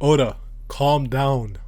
Oda, calm down.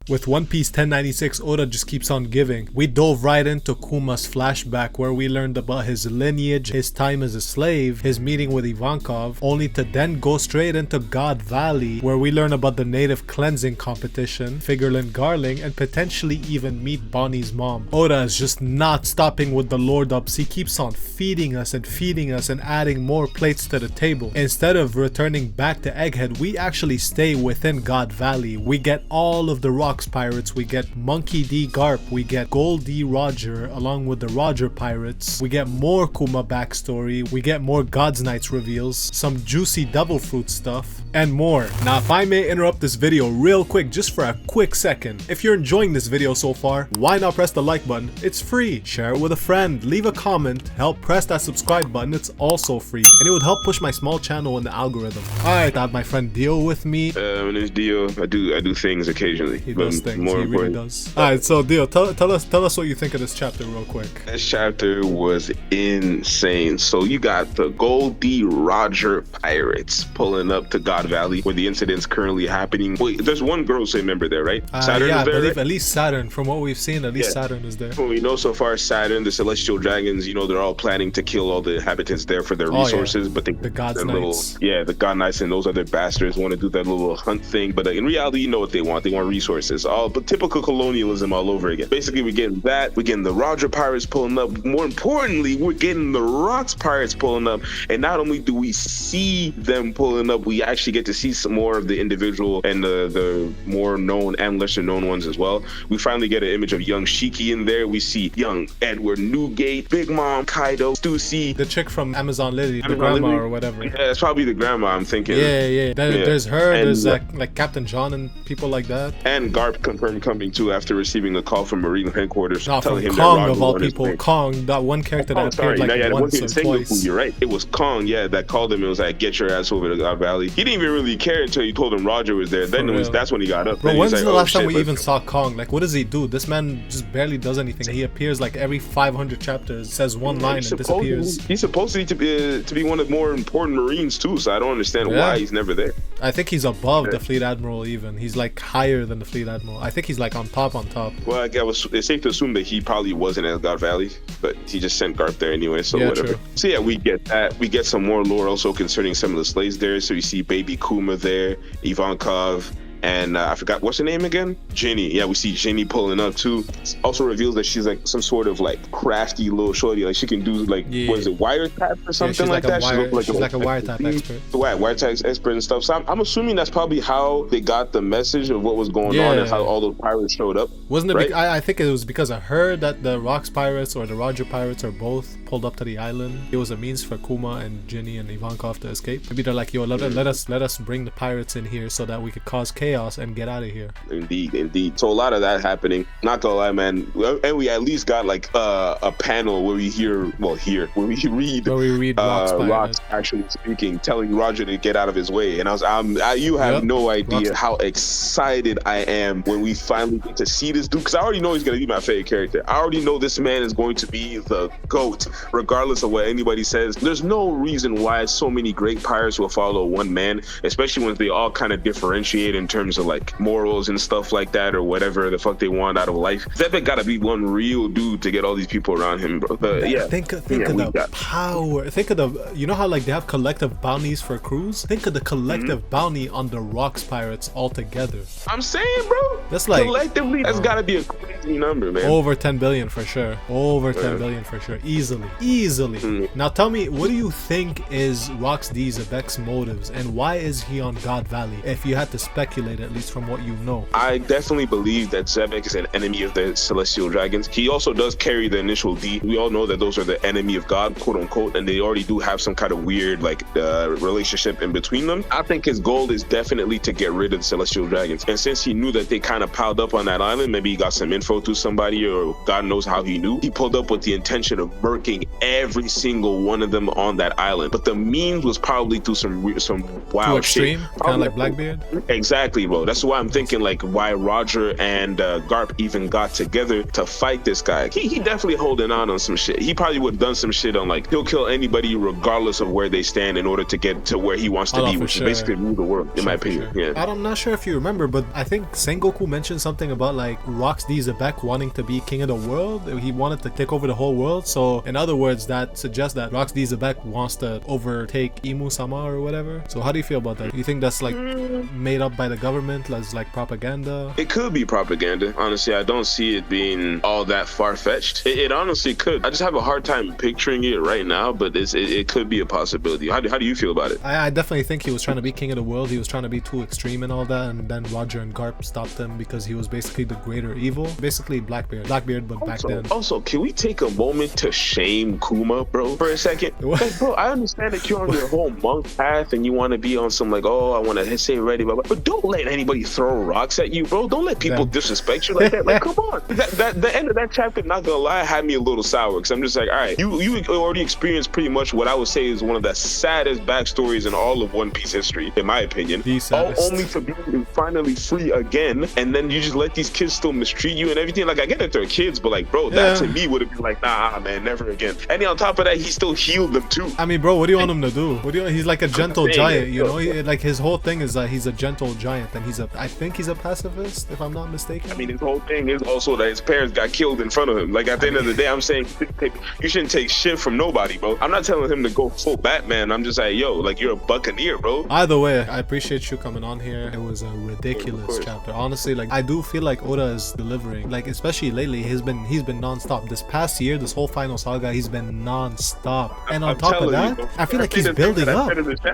With One Piece 1096, Oda just keeps on giving. We dove right into Kuma's flashback where we learned about his lineage, his time as a slave, his meeting with Ivankov, only to then go straight into God Valley where we learn about the native cleansing competition, Figarland, Garling, and potentially even meet Bonnie's mom. Oda is just not stopping with the Lord Ups. He keeps on feeding us and adding more plates to the table. Instead of returning back to Egghead, we actually stay within God Valley. We get all of the Rocks pirates, we get Monkey D. Garp, we get Gold D. Roger along with the Roger pirates, we get more Kuma backstory, we get more God's Knights reveals, some juicy devil fruit stuff, and more. Now if I may interrupt this video real quick just for a quick second, if you're enjoying this video so far, why not press the like button? It's free. Share it with a friend, leave a comment, help press that subscribe button, it's also free, and it would help push my small channel in the algorithm. Alright, I have my friend Dio with me. My name's Dio. I do things occasionally. He does things, he really does. Alright, so Dio, tell us what you think of this chapter real quick. This chapter was insane. So you got the Gold D. Roger pirates pulling up to God Valley where the incident's currently happening. Wait, there's one girl say member there, right? Saturn yeah, is there, I believe right? at least Saturn. From what we've seen, at least Saturn is there. What we know so far, Saturn, the celestial dragons, you know, they're all planning to kill all the inhabitants there for their resources, but the God's Knights. The God Knights and those other bastards want to do that little hunt thing, but in reality, you know what they want. They want resources. All but typical colonialism all over again. Basically, we're getting that. We're getting the Roger pirates pulling up. More importantly, we're getting the Rocks pirates pulling up. And not only do we see them pulling up, we actually get to see some more of the individual and the more known and lesser known ones as well. We finally get an image of young Shiki in there. We see young Edward Newgate, Big Mom, Kaido, Stussy. The chick from Amazon Lily, the grandma Lily, or whatever. Yeah, it's probably the grandma, I'm thinking. Yeah. There's her, and there's like Captain John and people like that. And Garp confirmed coming too after receiving a call from Marine headquarters telling him Kong that of all people, Kong, that one character that appeared like once or twice. You're right. It was Kong, that called him. It was like, get your ass over to God Valley. He didn't even really care until you told him Roger was there. Then that's when he got up. Bro, when's the last time we even saw Kong? Like, what does he do? This man just barely does anything. He appears like every 500 chapters, says one line and disappears. He's supposed to be one of the more important Marines too, so I don't understand why he's never there. I think he's above the Fleet Admiral even. He's like higher than the Fleet Admiral. I think he's like on top. Well, it's safe to assume that he probably wasn't at God Valley, but he just sent Garp there anyway, so whatever. True. So yeah, we get that. We get some more lore also concerning some of the slaves there. So you see baby Kuma there, Ivankov, and I forgot what's her name again. Jenny. Yeah, we see Jenny pulling up too. Also reveals that she's like some sort of like crafty little shorty. Like she can do like what is it, wiretap or something like that. She's like a wiretap expert. Wiretap expert and stuff. So I'm assuming that's probably how they got the message of what was going on and how all those pirates showed up. Wasn't it? Right? I think it was because of her that the Rocks pirates or the Roger pirates are both pulled up to the island. It was a means for Kuma and Jenny and Ivankov to escape. Maybe they're like, yo, let us bring the pirates in here so that we could cause chaos and get out of here. Indeed. So a lot of that happening. Not gonna lie, man. And we at least got like a panel where we read Rocks actually speaking, telling Roger to get out of his way. And you have no idea how excited I am when we finally get to see this dude, because I already know he's gonna be my favorite character. I already know this man is going to be the GOAT, regardless of what anybody says. There's no reason why so many great pirates will follow one man, especially when they all kind of differentiate in terms of like morals and stuff like that, or whatever the fuck they want out of life. Xebec gotta be one real dude to get all these people around him, bro. Think of the power. Think of the, you know how like they have collective bounties for crews? Think of the collective bounty on the Rocks pirates altogether. I'm saying, bro, that's like collectively, that's gotta be a crazy number, man. Over 10 billion for sure. Over 10 billion for sure. Easily. Now tell me, what do you think is Rocks D. Xebec'S motives, and why is he on God Valley? If you had to speculate, at least from what you know. I definitely believe that Xebec is an enemy of the celestial dragons. He also does carry the initial D. We all know that those are the enemy of God, quote unquote, and they already do have some kind of weird like relationship in between them. I think his goal is definitely to get rid of the celestial dragons. And since he knew that they kind of piled up on that island, maybe he got some info info to somebody, or God knows how he knew. He pulled up with the intention of murking every single one of them on that island. But the means was probably through some wild too extreme, shit. kind of like Blackbeard. Exactly, bro. That's why I'm thinking like why Roger and Garp even got together to fight this guy. He definitely holding on some shit. He probably would have done some shit on like he'll kill anybody regardless of where they stand in order to get to where he wants to be, which is basically rule the world, in my opinion. Yeah. I'm not sure if you remember, but I think Sengoku mentioned something about like Roxy Xebec wanting to be king of the world. He wanted to take over the whole world. So in other words, that suggests that Roxy Xebec wants to overtake Imu-sama or whatever. So how do you feel about that? You think that's like made up by the government as like propaganda? It could be propaganda. Honestly, I don't see it being all that far-fetched. It honestly could. I just have a hard time picturing it right now, but it could be a possibility. How do you feel about it? I definitely think he was trying to be king of the world. He was trying to be too extreme and all that, and then Roger and Garp stopped him because he was basically the greater evil. Basically Blackbeard, but back then. Also, can we take a moment to shame Kuma, bro, for a second? Like, bro, I understand that you're on your whole monk path and you want to be on some like, oh, I want to stay ready, but don't let anybody throw rocks at you, bro. Don't let people disrespect you like that. Like, come on. The end of that chapter, not gonna lie, had me a little sour because I'm just like, all right, you already experienced pretty much what I would say is one of the saddest backstories in all of One Piece history, in my opinion. Only to be finally free again, and then you just let these kids still mistreat you and everything. Like, I get that they're kids, but like, bro, that to me would have been like, nah, man, never again. And then on top of that, he still healed them too. I mean, bro, what do you want him to do? He's like a gentle giant, you know? Like, his whole thing is that he's a gentle giant, and I think he's a pacifist, if I'm not mistaken. I mean, his whole thing is also that his parents got killed in front of him. Like, at the end of the day, I'm saying you shouldn't take shit from nobody, bro. I'm not telling him to go full Batman. I'm just like, yo, like, you're a buccaneer, bro. Either way, I appreciate you coming on here. It was a ridiculous chapter. Honestly, like, I do feel like Oda is delivering. Like, especially lately, he's been non-stop. This past year, this whole final saga, he's been non-stop. And on top of that, I feel like he's building up.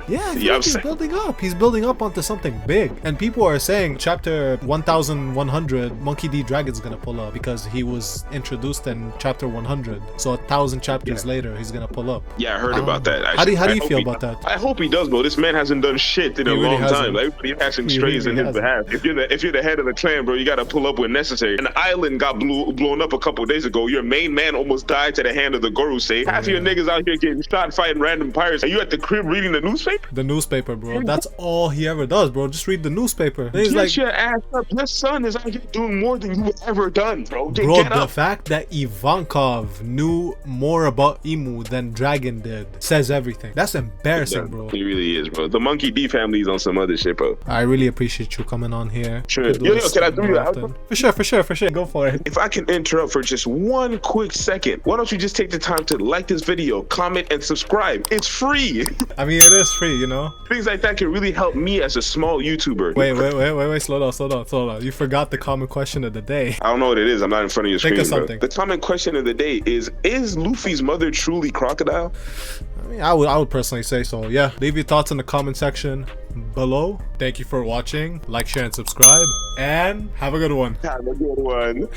Yeah, he's building up. He's building up onto something big. And people are saying chapter 1100, Monkey D. Dragon's gonna pull up because he was introduced in chapter 100. So 1,000 chapters later, he's gonna pull up. Yeah, I heard about that. How do you feel about that? I hope he does, bro. This man hasn't done shit in a long time. Like, everybody acting strays in his behalf. If you're the head of the clan, bro, you gotta pull up when necessary. And the island got blown up a couple days ago. Your main man almost died to the hand of the Gorosei. Half of your niggas out here getting shot fighting random pirates. Are you at the crib reading the newspaper? The newspaper, bro. That's all he ever does, bro. Just read the newspaper. And he's get your ass up. Your son is out here doing more than you've ever done, bro. The fact that Ivankov knew more about Imu than Dragon did says everything. That's embarrassing, bro. He really is, bro. The Monkey D family is on some other shit, bro. I really appreciate you coming on here. Sure. Yo, can I do that? For sure. Go for it. If I can interrupt for just one quick second, why don't you just take the time to like this video, comment, and subscribe? It's free. I mean, it is free, you know? Things like that can really help me as a small YouTuber. Wait, slow down. You forgot the common question of the day. I don't know what it is. I'm not in front of your screen. Think of something. The common question of the day is Luffy's mother truly Crocodile? I mean, I would personally say so. Yeah, leave your thoughts in the comment section below. Thank you for watching. Like, share, and subscribe. And have a good one. Have a good one.